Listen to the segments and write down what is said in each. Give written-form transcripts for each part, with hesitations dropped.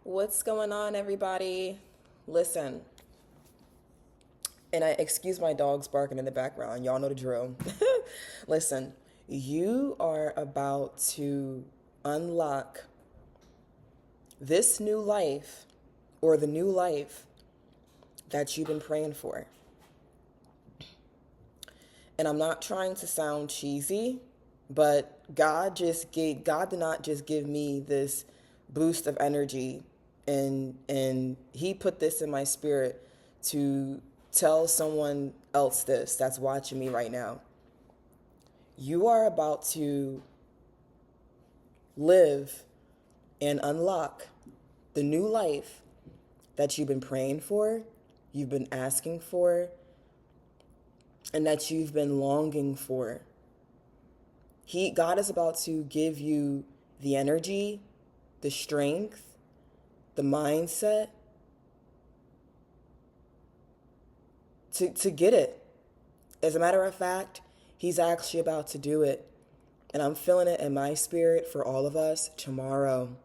What's going on, everybody? Listen, and I excuse my dogs barking in the background. Y'all know the drill. Listen, you are about to unlock this new life or the new life that you've been praying for. And I'm not trying to sound cheesy, but God did not just give me this boost of energy, and he put this in my spirit to tell someone else this that's watching me right now. You are about to live and unlock the new life that you've been praying for, you've been asking for, and that you've been longing for. God is about to give you the energy, the strength, the mindset to get it. As a matter of fact, he's actually about to do it. And I'm feeling it in my spirit for all of us tomorrow.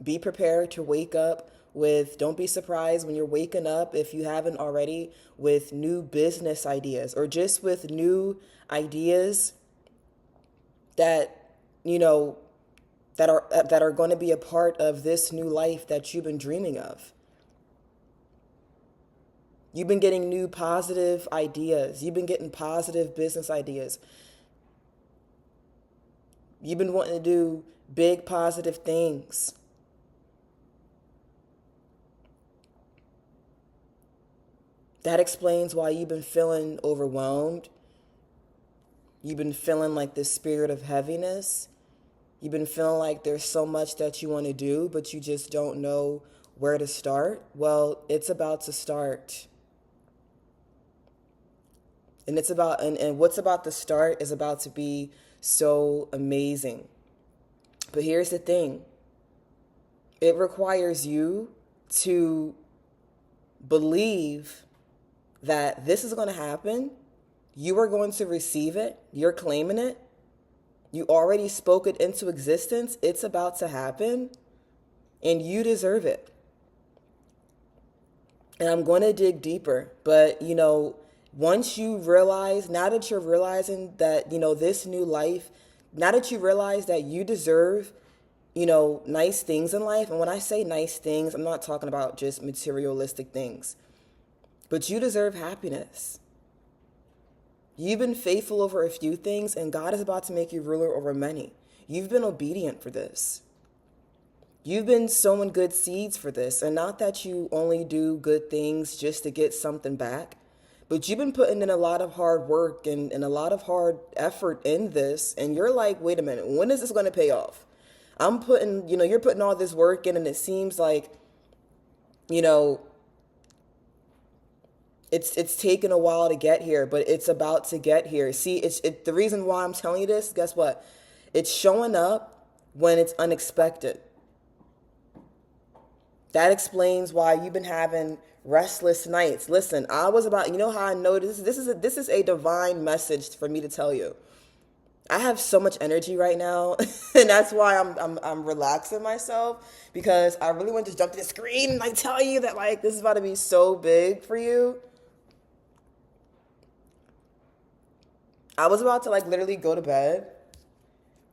Be prepared to wake up don't be surprised when you're waking up, if you haven't already, with new business ideas or just with new ideas that, that are going to be a part of this new life that you've been dreaming of. You've been getting new positive ideas. You've been getting positive business ideas. You've been wanting to do big positive things. That explains why you've been feeling overwhelmed. You've been feeling like this spirit of heaviness. You've been feeling like there's so much that you want to do, but you just don't know where to start. Well, it's about to start. And what's about to start is about to be so amazing. But here's the thing. It requires you to believe that this is going to happen. You are going to receive it. You're claiming it. You already spoke it into existence. It's about to happen. And you deserve it. And I'm going to dig deeper. But, once you realize, now that you're realizing that, this new life, now that you realize that you deserve, nice things in life. And when I say nice things, I'm not talking about just materialistic things. But you deserve happiness. You've been faithful over a few things, and God is about to make you ruler over many. You've been obedient for this. You've been sowing good seeds for this. And not that you only do good things just to get something back, but you've been putting in a lot of hard work and a lot of hard effort in this. And you're like, wait a minute, when is this going to pay off? You're putting all this work in, and it seems like, It's taken a while to get here, but it's about to get here. See, the reason why I'm telling you this, guess what? It's showing up when it's unexpected. That explains why you've been having restless nights. Listen, how I know this is a divine message for me to tell you. I have so much energy right now, and that's why I'm relaxing myself, because I really want to just jump to the screen and tell you that this is about to be so big for you. I was about to literally go to bed,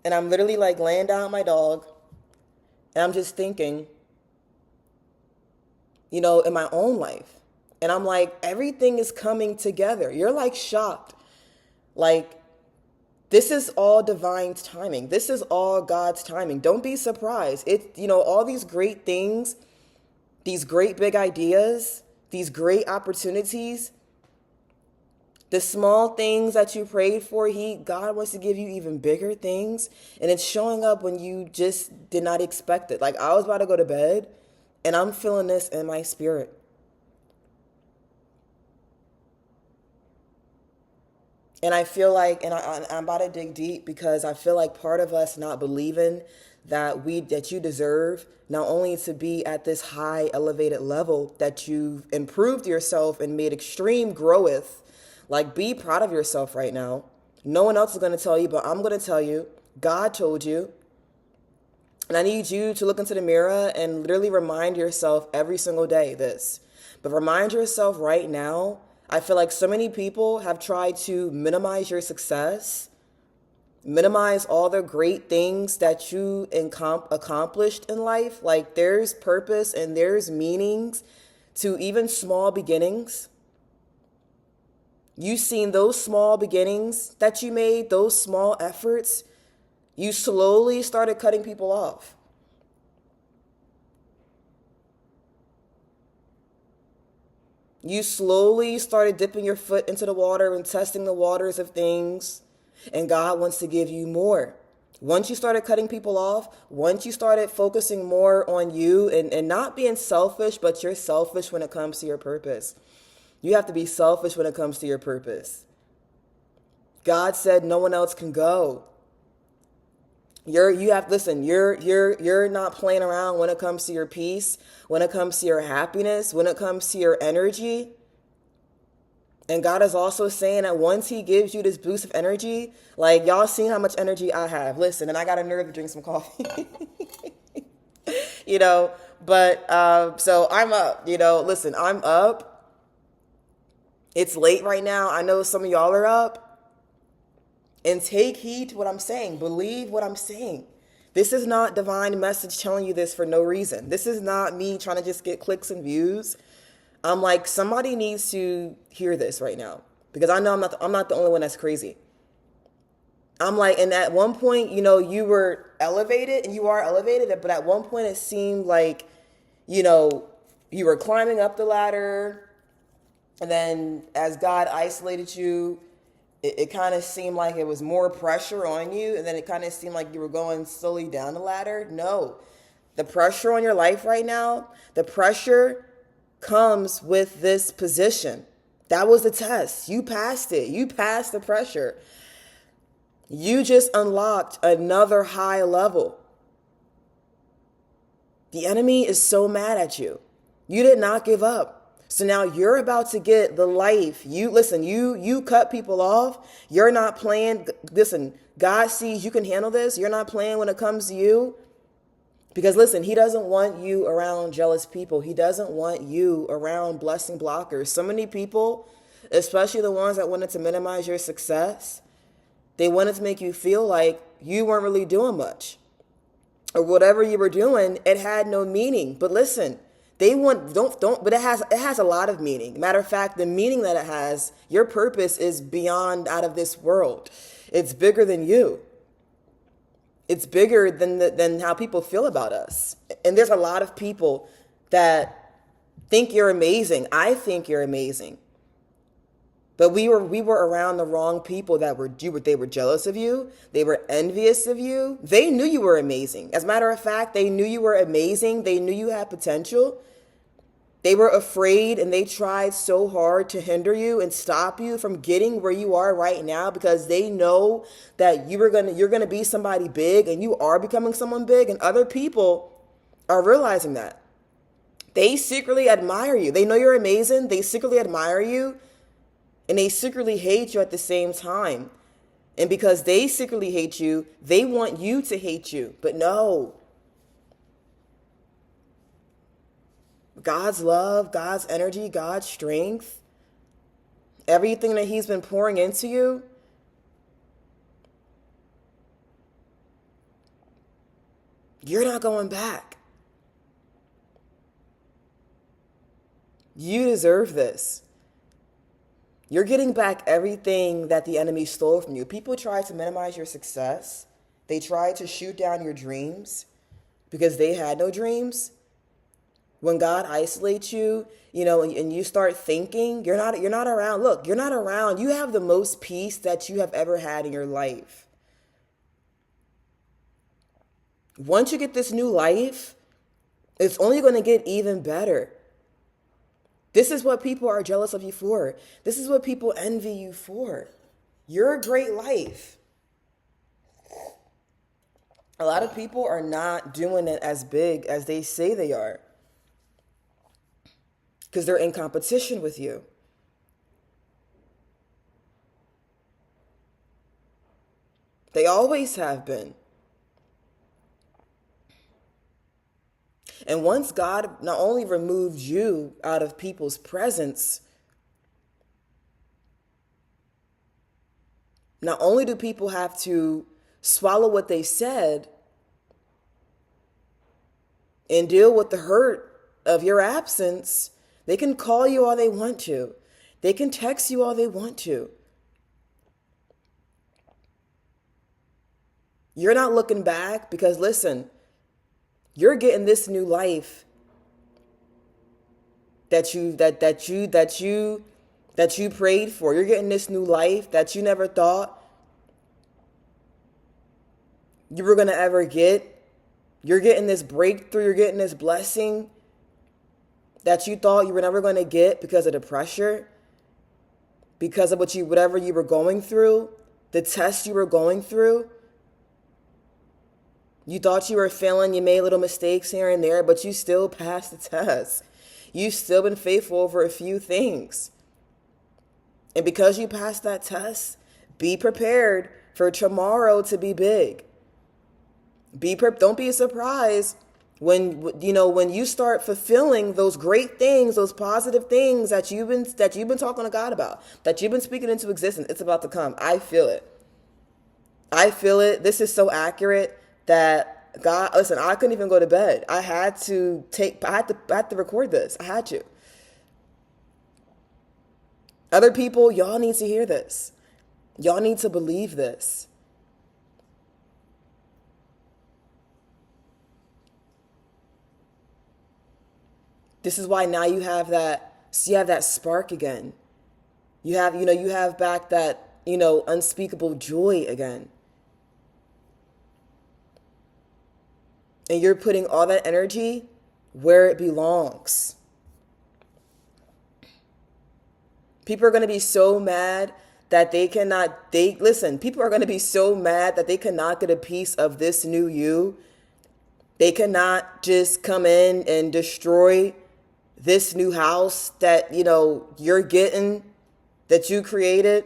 and I'm literally laying down with my dog, and I'm just thinking, in my own life. And I'm like, everything is coming together. You're shocked. This is all divine timing. This is all God's timing. Don't be surprised. All these great things, these great big ideas, these great opportunities, the small things that you prayed for, God wants to give you even bigger things. And it's showing up when you just did not expect it. I was about to go to bed, and I'm feeling this in my spirit. And I feel I'm about to dig deep, because I feel like part of us not believing that you deserve not only to be at this high elevated level, that you've improved yourself and made extreme growth. Be proud of yourself right now. No one else is going to tell you, but I'm going to tell you. God told you. And I need you to look into the mirror and literally remind yourself every single day this. But remind yourself right now, I feel like so many people have tried to minimize your success, minimize all the great things that you accomplished in life. Like there's purpose and there's meanings to even small beginnings. You've seen those small beginnings that you made, those small efforts. You slowly started cutting people off. You slowly started dipping your foot into the water and testing the waters of things. And God wants to give you more. Once you started cutting people off, once you started focusing more on you and not being selfish, but you're selfish when it comes to your purpose. You have to be selfish when it comes to your purpose. God said no one else can go. You're not playing around when it comes to your peace, when it comes to your happiness, when it comes to your energy. And God is also saying that once he gives you this boost of energy, like y'all seen how much energy I have. Listen, and I got a nerve to drink some coffee. you know, but so I'm up, listen, I'm up. It's late right now. I know some of y'all are up. And take heed to what I'm saying. Believe what I'm saying. This is not divine message telling you this for no reason. This is not me trying to just get clicks and views. I'm like, somebody needs to hear this right now. Because I know I'm not the only one that's crazy. I'm like, and at one point, you were elevated and you are elevated. But at one point it seemed like, you were climbing up the ladder. And then as God isolated you, it kind of seemed like it was more pressure on you, and then it kind of seemed like you were going slowly down the ladder. No, the pressure on your life right now, the pressure comes with this position. That was the test. You passed it. You passed the pressure. You just unlocked another high level. The enemy is so mad at you. You did not give up. So now you're about to get the life. You cut people off. You're not playing. Listen, God sees you can handle this. You're not playing when it comes to you. Because listen, he doesn't want you around jealous people. He doesn't want you around blessing blockers. So many people, especially the ones that wanted to minimize your success, they wanted to make you feel like you weren't really doing much. Or whatever you were doing, it had no meaning. But listen, but it has a lot of meaning. Matter of fact, the meaning that it has, your purpose is beyond out of this world. It's bigger than you. It's bigger than how people feel about us. And there's a lot of people that think you're amazing. I think you're amazing. But we were around the wrong people they were jealous of you. They were envious of you. They knew you were amazing. As a matter of fact, they knew you were amazing. They knew you had potential. They were afraid and they tried so hard to hinder you and stop you from getting where you are right now because they know that you're gonna be somebody big and you are becoming someone big, and other people are realizing that. They secretly admire you. They know you're amazing. They secretly admire you. And they secretly hate you at the same time. And because they secretly hate you, they want you to hate you. But no. God's love, God's energy, God's strength, everything that he's been pouring into you, you're not going back. You deserve this. You're getting back everything that the enemy stole from you. People try to minimize your success. They try to shoot down your dreams because they had no dreams. When God isolates you, and you start thinking, you're not around. Look, you're not around. You have the most peace that you have ever had in your life. Once you get this new life, it's only going to get even better. This is what people are jealous of you for. This is what people envy you for. Your great life. A lot of people are not doing it as big as they say they are because they're in competition with you. They always have been. And once God not only removed you out of people's presence, not only do people have to swallow what they said and deal with the hurt of your absence, they can call you all they want to. They can text you all they want to. You're not looking back because, listen, you're getting this new life that you prayed for. You're getting this new life that you never thought you were going to ever get. You're getting this breakthrough. You're getting this blessing that you thought you were never going to get because of the pressure, because of whatever you were going through, the test you were going through. You thought you were failing, you made little mistakes here and there, but you still passed the test. You've still been faithful over a few things. And because you passed that test, be prepared for tomorrow to be big. Don't be surprised when you start fulfilling those great things, those positive things that you've been talking to God about, that you've been speaking into existence. It's about to come. I feel it. This is so accurate that God, listen, I couldn't even go to bed. I had to record this. I had to. Other people, y'all need to hear this. Y'all need to believe this. This is why now you have that spark again. You have back that, unspeakable joy again. And you're putting all that energy where it belongs. People are going to be so mad that people are going to be so mad that they cannot get a piece of this new you. They cannot just come in and destroy this new house that, you're getting, that you created.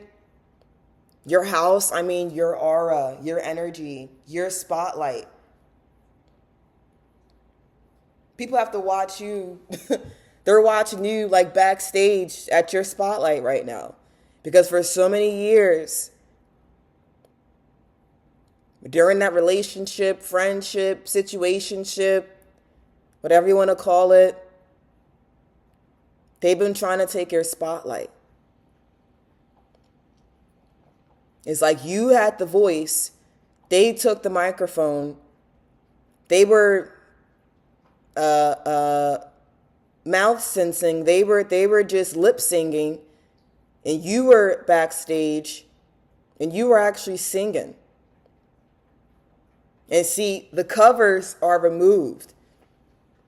Your house, your aura, your energy, your spotlight. People have to watch you. They're watching you like backstage at your spotlight right now. Because for so many years, during that relationship, friendship, situationship, whatever you want to call it, they've been trying to take your spotlight. It's like you had the voice. They took the microphone. They were mouth sensing. They were just lip singing, and you were backstage, and you were actually singing. And see, the covers are removed.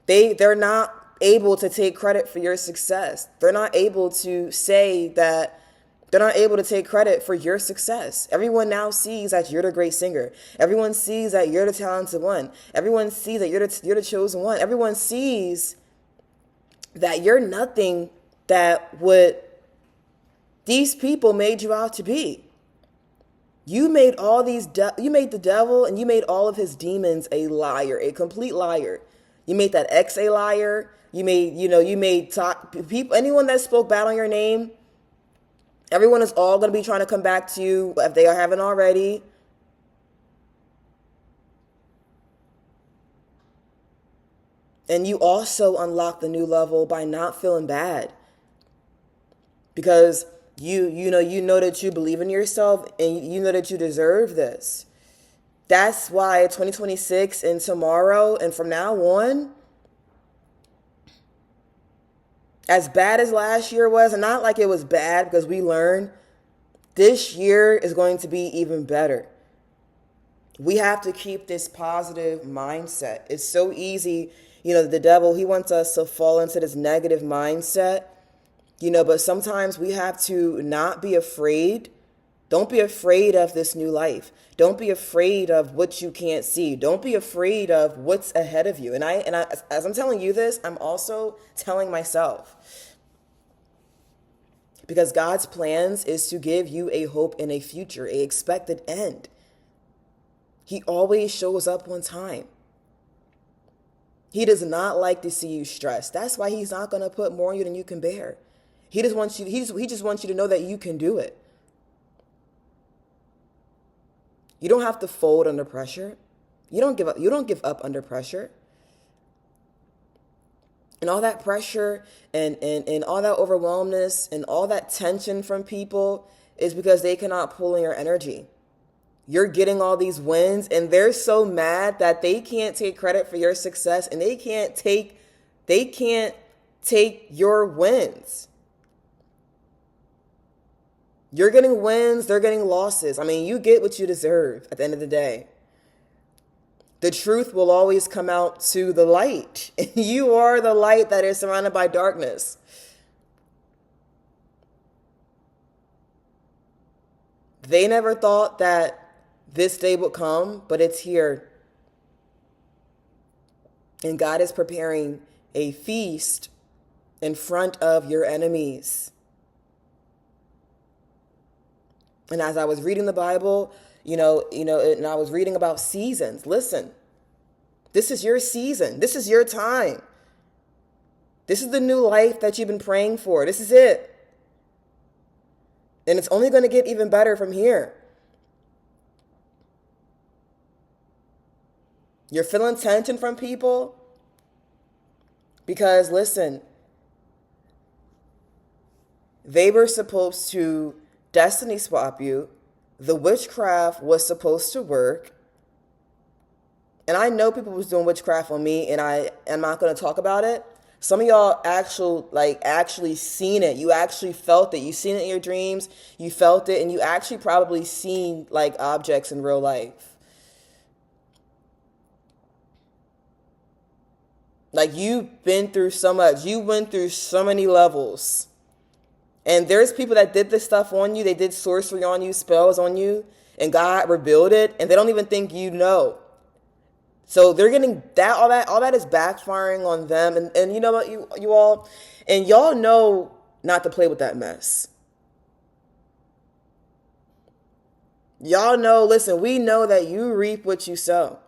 They're not able to take credit for your success. They're not able to say that. They're not able to take credit for your success. Everyone now sees that you're the great singer. Everyone sees that you're the talented one. Everyone sees that you're the chosen one. Everyone sees that you're nothing that what these people made you out to be. You made you made the devil and you made all of his demons a liar, a complete liar. You made that ex a liar. You made people, anyone that spoke bad on your name. Everyone is all going to be trying to come back to you if they haven't already. And you also unlock the new level by not feeling bad. Because you know that you believe in yourself and you know that you deserve this. That's why 2026 and tomorrow and from now on, as bad as last year was, and not like it was bad because we learned, this year is going to be even better. We have to keep this positive mindset. It's so easy, the devil, he wants us to fall into this negative mindset, but sometimes we have to not be afraid. Don't be afraid of this new life. Don't be afraid of what you can't see. Don't be afraid of what's ahead of you. And I, as I'm telling you this, I'm also telling myself. Because God's plans is to give you a hope and a future, a expected end. He always shows up on time. He does not like to see you stressed. That's why he's not going to put more on you than you can bear. He just wants you, he just wants you to know that you can do it. You don't have to fold under pressure. You don't give up under pressure. And all that pressure and all that overwhelmness and all that tension from people is because they cannot pull in your energy. You're getting all these wins and they're so mad that they can't take credit for your success and they can't take your wins. You're getting wins, they're getting losses. I mean, you get what you deserve at the end of the day. The truth will always come out to the light. You are the light that is surrounded by darkness. They never thought that this day would come, but it's here. And God is preparing a feast in front of your enemies. And as I was reading the Bible, and I was reading about seasons. Listen, this is your season. This is your time. This is the new life that you've been praying for. This is it. And it's only going to get even better from here. You're feeling tension from people because, listen, they were supposed to destiny swap you. The witchcraft was supposed to work. And I know people was doing witchcraft on me, and I am not going to talk about it. Some of y'all actually seen it. You actually felt it. You seen it in your dreams. You felt it, and you actually probably seen like objects in real life. Like you've been through so much. You went through so many levels. And there's people that did this stuff on you. They did sorcery on you, spells on you, and God revealed it, and they don't even think you know. So they're getting that, all that is backfiring on them. And you know what, you all, and y'all know not to play with that mess. Y'all know, listen, we know that you reap what you sow.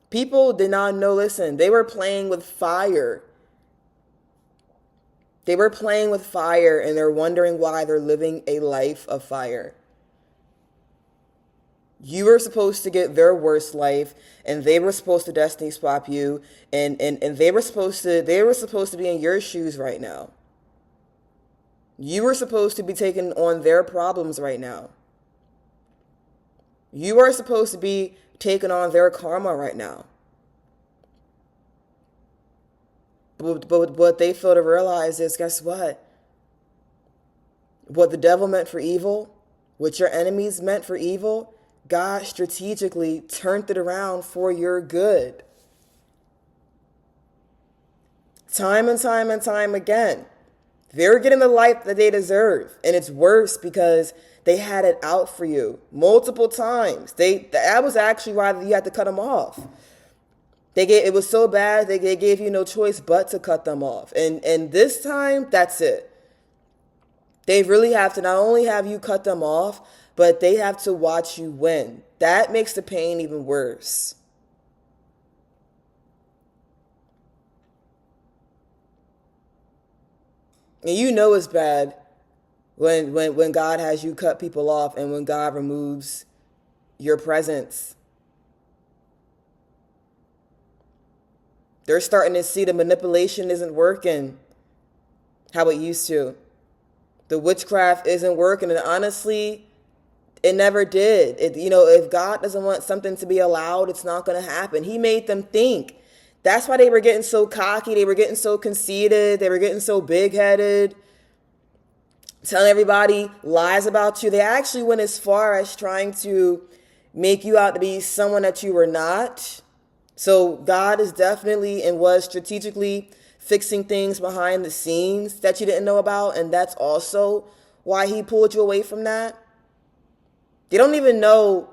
People did not know, listen, they were playing with fire. They were playing with fire and they're wondering why they're living a life of fire. You were supposed to get their worst life and they were supposed to destiny swap you and they were supposed to be in your shoes right now. You were supposed to be taking on their problems right now. You are supposed to be taking on their karma right now. But what they fail to realize is, guess what? What the devil meant for evil, what your enemies meant for evil, God strategically turned it around for your good. Time and time and time again. They're getting the life that they deserve. And it's worse because they had it out for you multiple times. That was actually why you had to cut them off. It was so bad they gave you no choice but to cut them off. And this time, that's it. They really have to not only have you cut them off, but they have to watch you win. That makes the pain even worse. And you know it's bad when God has you cut people off and when God removes your presence. They're starting to see the manipulation isn't working how it used to. The witchcraft isn't working. And honestly, it never did. If God doesn't want something to be allowed, it's not going to happen. He made them think. That's why they were getting so cocky. They were getting so conceited. They were getting so big-headed. Telling everybody lies about you. They actually went as far as trying to make you out to be someone that you were not. So God is definitely and was strategically fixing things behind the scenes that you didn't know about. And that's also why he pulled you away from that. They don't even know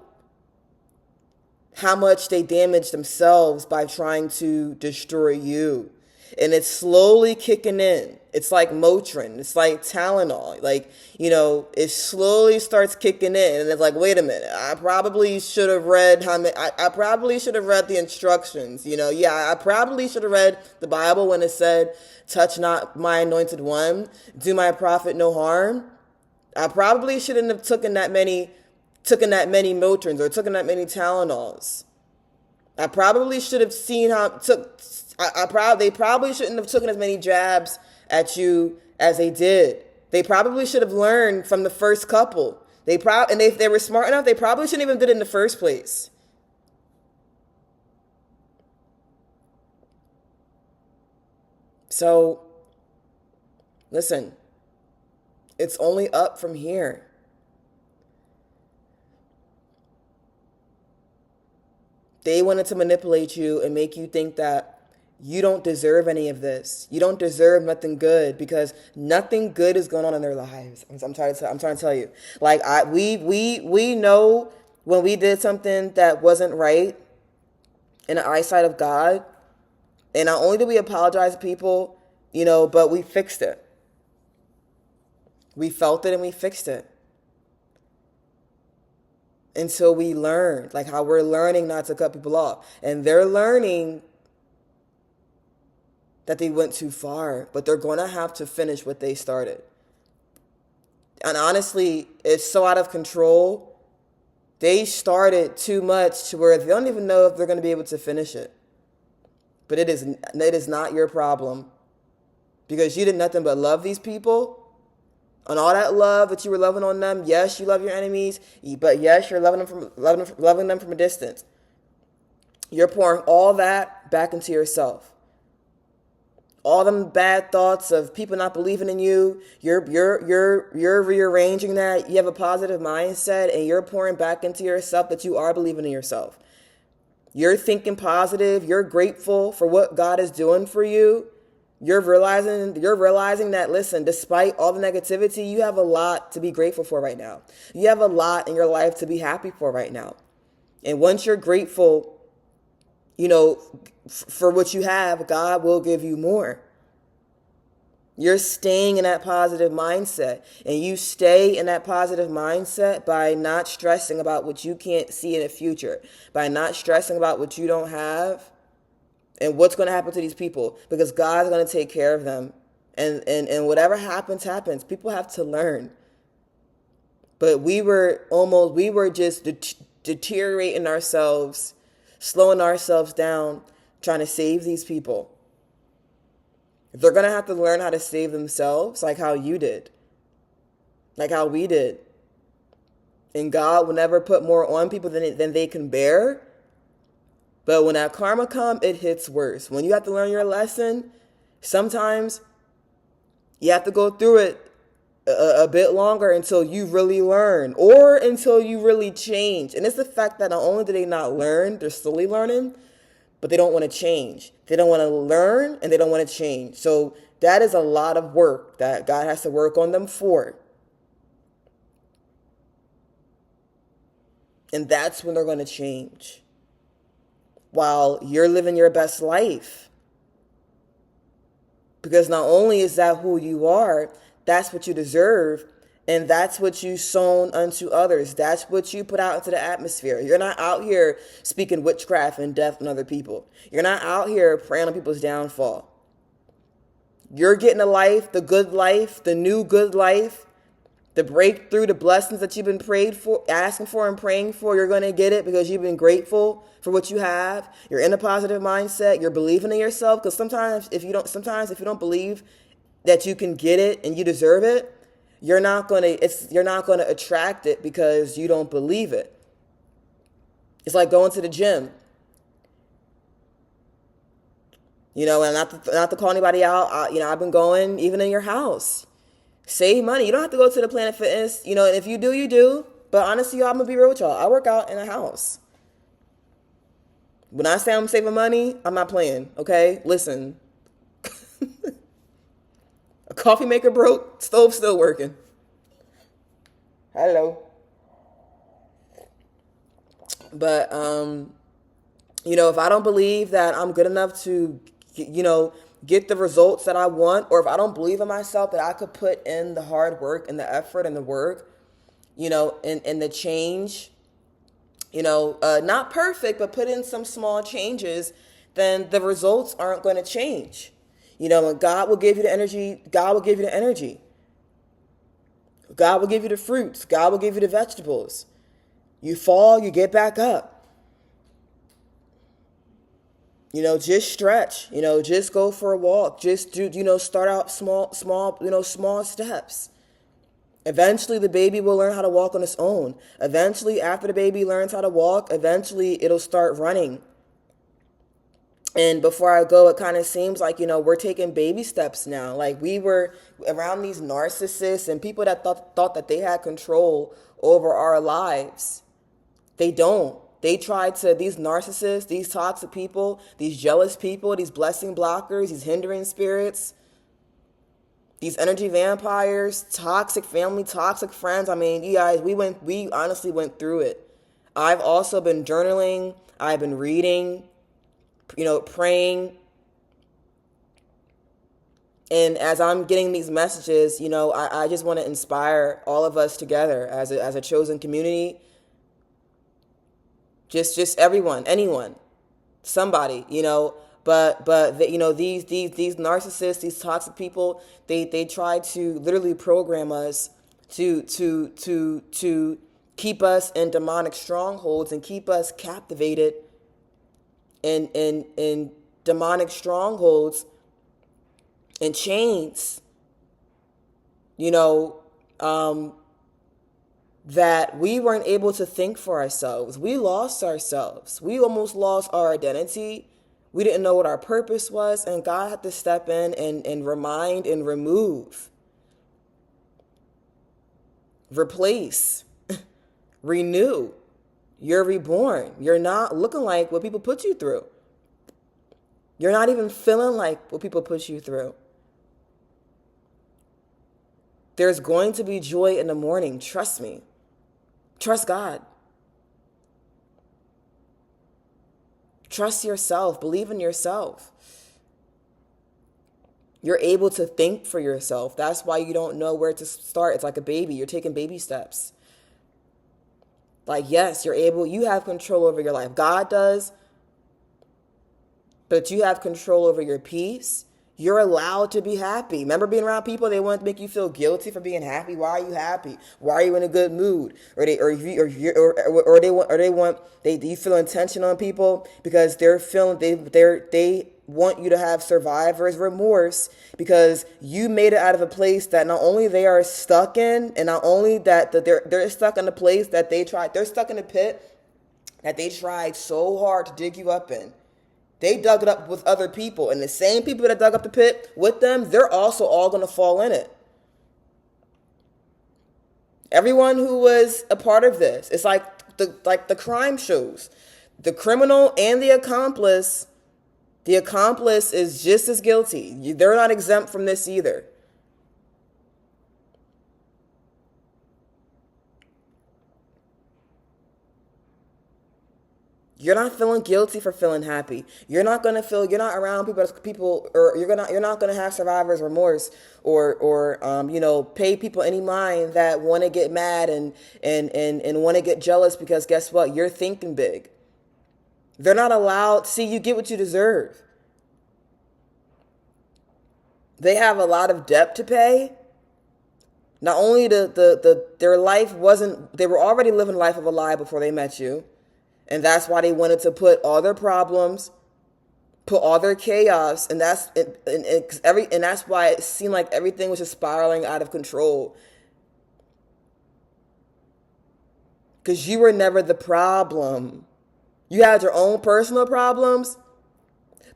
how much they damaged themselves by trying to destroy you. and it's slowly kicking in. It's like Motrin. It's like Tylenol. Like, it slowly starts kicking in, and it's like, wait a minute. I probably should have read I probably should have read the instructions. Yeah, I probably should have read the Bible when it said, "Touch not my anointed one, do my prophet no harm." I probably shouldn't have taken that many Motrins or taken that many Tylenols. I probably should have seen how they probably shouldn't have taken as many jabs at you as they did. They probably should have learned from the first couple. And if they were smart enough, they probably shouldn't even did it in the first place. So, listen, it's only up from here. They wanted to manipulate you and make you think that you don't deserve any of this. You don't deserve nothing good because nothing good is going on in their lives. I'm trying to tell you. Like we know when we did something that wasn't right in the eyesight of God, and not only did we apologize to people, but we fixed it. We felt it and we fixed it. Until we learn, like how we're learning not to cut people off. And they're learning that they went too far, but they're going to have to finish what they started. And honestly, it's so out of control. They started too much to where they don't even know if they're going to be able to finish it. But it is not your problem, because you did nothing but love these people. And all that love that you were loving on them, yes, you love your enemies, but yes, you're loving them from a distance. You're pouring all that back into yourself. All them bad thoughts of people not believing in you, you're rearranging that. You have a positive mindset, and you're pouring back into yourself that you are believing in yourself. You're thinking positive. You're grateful for what God is doing for you. You're realizing that, listen, despite all the negativity, you have a lot to be grateful for right now. You have a lot in your life to be happy for right now. And once you're grateful, for what you have, God will give you more. You're staying in that positive mindset, and you stay in that positive mindset by not stressing about what you can't see in the future, by not stressing about what you don't have. And what's going to happen to these people, because God's going to take care of them. And whatever happens. People have to learn. But we were just deteriorating ourselves, slowing ourselves down, trying to save these people. They're going to have to learn how to save themselves, like how you did, like how we did. And God will never put more on people than they can bear. But when that karma comes, it hits worse. When you have to learn your lesson, sometimes you have to go through it a bit longer until you really learn, or until you really change. And it's the fact that not only do they not learn, they're slowly learning, but they don't want to change. They don't want to learn, and they don't want to change. So that is a lot of work that God has to work on them for. And that's when they're going to change, while you're living your best life. Because not only is that who you are, that's what you deserve, and that's what you sown unto others. That's what you put out into the atmosphere. You're not out here speaking witchcraft and death on other people. You're not out here praying on people's downfall. You're getting a life, the good life, the new good life, the breakthrough, the blessings that you've been prayed for, asking for and praying for. You're going to get it because you've been grateful for what you have. You're in a positive mindset. You're believing in yourself, because sometimes if you don't believe that you can get it and you deserve it, you're not going to attract it because you don't believe it. It's like going to the gym. And not to call anybody out. I've been going even in your house. Save money. You don't have to go to the Planet Fitness. And if you do, you do. But honestly, y'all, I'm going to be real with y'all. I work out in a house. When I say I'm saving money, I'm not playing, okay? Listen. A coffee maker broke, stove still working. Hello. But, if I don't believe that I'm good enough to, get the results that I want, or if I don't believe in myself that I could put in the hard work and the effort and the work, and the change, not perfect, but put in some small changes, then the results aren't going to change. And God will give you the energy. God will give you the energy. God will give you the fruits. God will give you the vegetables. You fall, you get back up. Just stretch, just go for a walk. Just do, start out small steps. Eventually the baby will learn how to walk on its own. Eventually, after the baby learns how to walk, eventually it'll start running. And before I go, it kind of seems like, we're taking baby steps now. Like we were around these narcissists and people that thought that they had control over our lives. They don't. They try to, these narcissists, these toxic people, these jealous people, these blessing blockers, these hindering spirits, these energy vampires, toxic family, toxic friends. I mean, you guys, we honestly went through it. I've also been journaling. I've been reading, praying. And as I'm getting these messages, I just want to inspire all of us together as a chosen community. Just everyone, anyone, somebody, but these narcissists, these toxic people, they try to literally program us to keep us in demonic strongholds and keep us captivated in demonic strongholds and chains, that we weren't able to think for ourselves. We lost ourselves. We almost lost our identity. We didn't know what our purpose was, and God had to step in and remind and remove, replace, renew. You're reborn. You're not looking like what people put you through. You're not even feeling like what people put you through. There's going to be joy in the morning. Trust me. Trust God. Trust yourself. Believe in yourself. You're able to think for yourself. That's why you don't know where to start. It's like a baby. You're taking baby steps. Like, yes, you have control over your life. God does. But you have control over your peace. You're allowed to be happy. Remember being around people, they want to make you feel guilty for being happy. Why are you happy? Why are you in a good mood? Or they you feeling tension on people because they want you to have survivor's remorse because you made it out of a place that not only they are stuck in, and not only that they're stuck in a place that they're stuck in a pit that they tried so hard to dig you up in. They dug it up with other people, and the same people that dug up the pit with them, they're also all going to fall in it. Everyone who was a part of this, it's like the crime shows. The criminal and the accomplice is just as guilty. They're not exempt from this either. You're not feeling guilty for feeling happy. You're not around people, or you're not gonna have survivor's remorse, or pay people any mind that want to get mad and want to get jealous because guess what? You're thinking big. They're not allowed. See, you get what you deserve. They have a lot of debt to pay. Not only their life wasn't, they were already living life of a lie before they met you. And that's why they wanted to put all their problems, put all their chaos, and that's why it seemed like everything was just spiraling out of control. Because you were never the problem. You had your own personal problems,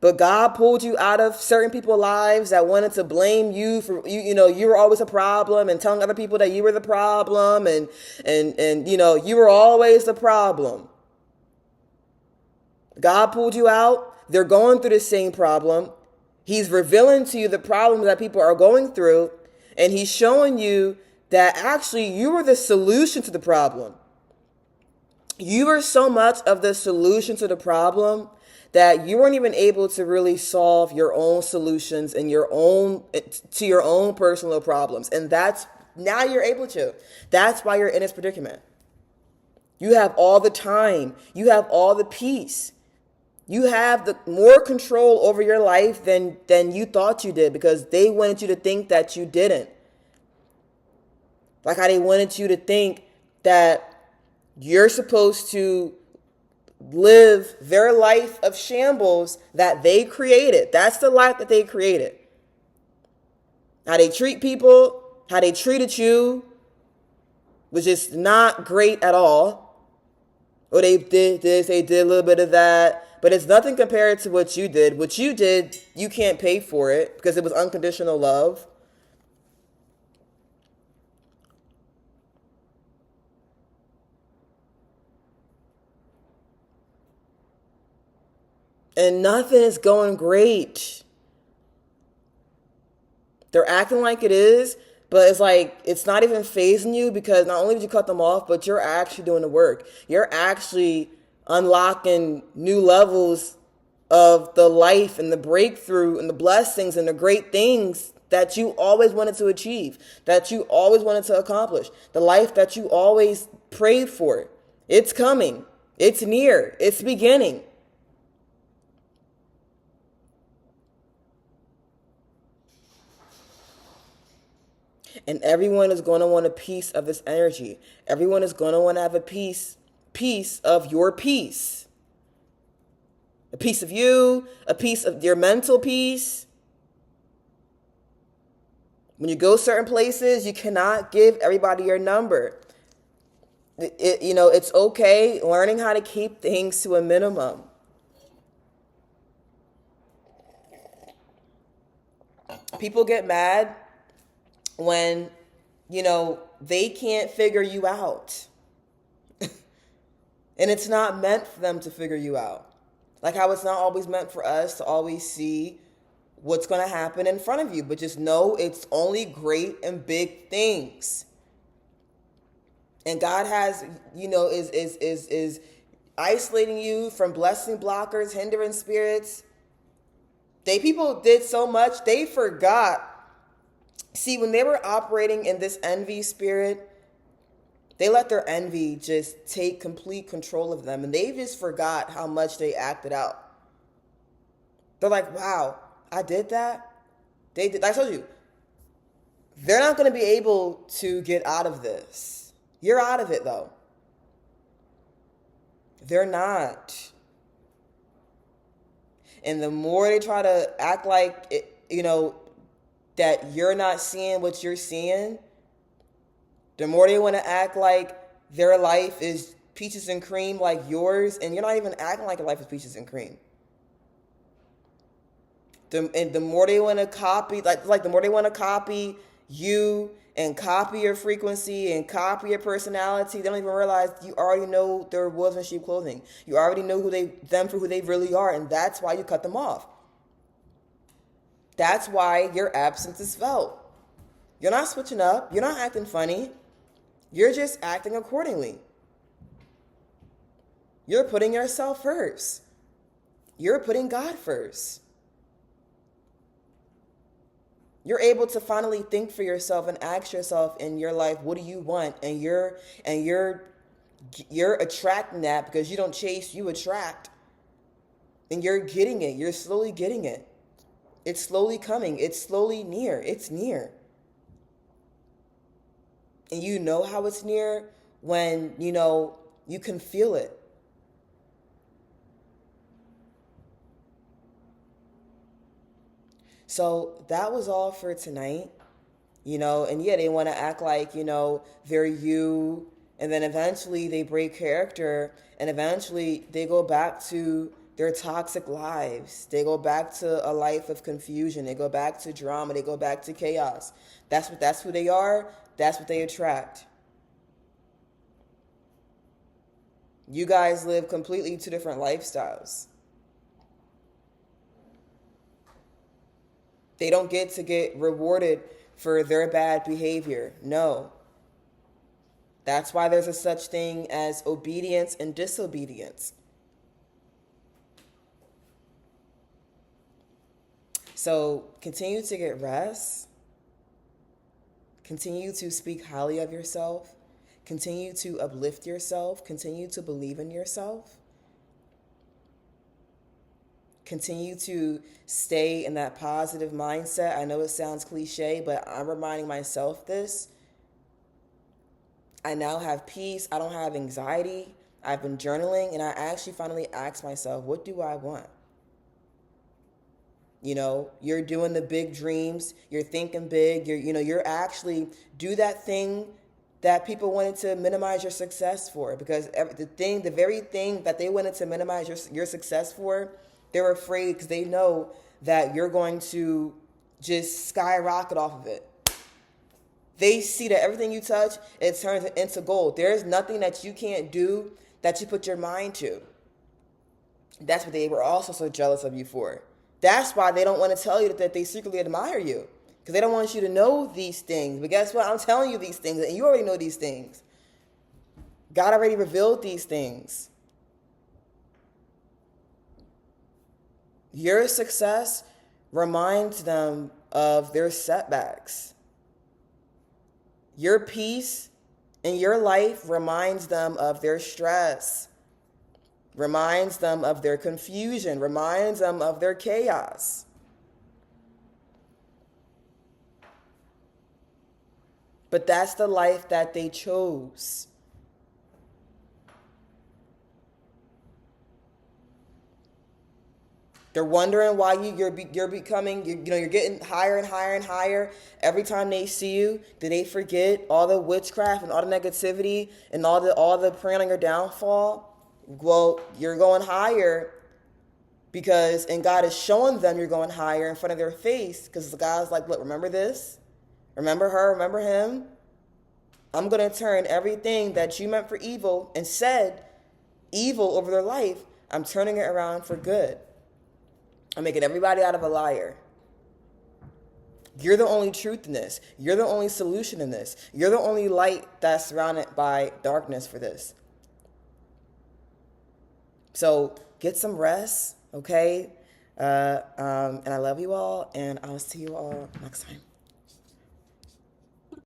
but God pulled you out of certain people's lives that wanted to blame you for you were always a problem, and telling other people that you were the problem, and you were always the problem. God pulled you out. They're going through the same problem. He's revealing to you the problems that people are going through. And he's showing you that actually you were the solution to the problem. You were so much of the solution to the problem that you weren't even able to really solve your own solutions and your own personal problems. And that's now you're able to. That's why you're in this predicament. You have all the time. You have all the peace. You have the more control over your life than you thought you did, because they wanted you to think that you didn't. Like how they wanted you to think that you're supposed to live their life of shambles that they created. That's the life that they created. How they treat people, how they treated you, was just not great at all. Or they did this, they did a little bit of that. But it's nothing compared to what you did. What you did, you can't pay for it because it was unconditional love. And nothing is going great. They're acting like it is, but it's like it's not even phasing you, because not only did you cut them off, but you're actually doing the work. You're actually unlocking new levels of the life and the breakthrough and the blessings and the great things that you always wanted to achieve, that you always wanted to accomplish, the life that you always prayed for. It's coming. It's near. It's beginning. And everyone is going to want a piece of this energy. Everyone is going to want to have a piece of your peace. A piece of you, a piece of your mental peace. When you go certain places, you cannot give everybody your number. It's okay learning how to keep things to a minimum. People get mad when, they can't figure you out. And it's not meant for them to figure you out. Like how it's not always meant for us to always see what's going to happen in front of you. But just know it's only great and big things. And God has, is isolating you from blessing blockers, hindering spirits. People did so much, they forgot. See, when they were operating in this envy spirit, they let their envy just take complete control of them. And they just forgot how much they acted out. They're like, wow, I did that? They did. I told you, they're not going to be able to get out of this. You're out of it, though. They're not. And the more they try to act like, that you're not seeing what you're seeing, the more they want to act like their life is peaches and cream like yours, and you're not even acting like your life is peaches and cream. The more they want to copy, like the more they want to copy you and copy your frequency and copy your personality, they don't even realize you already know their wolves in sheep clothing. You already know them for who they really are, and that's why you cut them off. That's why your absence is felt. You're not switching up. You're not acting funny. You're just acting accordingly. You're putting yourself first. You're putting God first. You're able to finally think for yourself and ask yourself in your life, what do you want? And you're attracting that, because you don't chase, you attract. And you're getting it. You're slowly getting it. It's slowly coming. It's slowly near. It's near. And you know how it's near when, you can feel it. So that was all for tonight, and yeah, they want to act like, they're you. And then eventually they break character, and eventually they go back to their toxic lives. They go back to a life of confusion. They go back to drama. They go back to chaos. That's who they are. That's what they attract. You guys live completely two different lifestyles. They don't get to get rewarded for their bad behavior. No. That's why there's a such thing as obedience and disobedience. So continue to get rest. Continue to speak highly of yourself. Continue to uplift yourself. Continue to believe in yourself. Continue to stay in that positive mindset. I know it sounds cliche, but I'm reminding myself this. I now have peace. I don't have anxiety. I've been journaling, and I actually finally asked myself, what do I want? You know, you're doing the big dreams. You're thinking big. You're actually do that thing that people wanted to minimize your success for, because the very thing that they wanted to minimize your success for, they're afraid because they know that you're going to just skyrocket off of it. They see that everything you touch, it turns into gold. There's nothing that you can't do that you put your mind to. That's what they were also so jealous of you for. That's why they don't want to tell you that they secretly admire you, because they don't want you to know these things. But guess what? I'm telling you these things, and you already know these things. God already revealed these things. Your success reminds them of their setbacks. Your peace in your life reminds them of their stress, reminds them of their confusion, reminds them of their chaos. But that's the life that they chose. They're wondering why you're becoming, you're getting higher and higher and higher every time they see you. Do they forget all the witchcraft and all the negativity and all the preying on your downfall? Well, you're going higher and God is showing them you're going higher in front of their face, because God's like, look, remember this? Remember her? Remember him? I'm going to turn everything that you meant for evil and said evil over their life. I'm turning it around for good. I'm making everybody out of a liar. You're the only truth in this. You're the only solution in this. You're the only light that's surrounded by darkness for this. So get some rest, okay? And I love you all, and I'll see you all next time.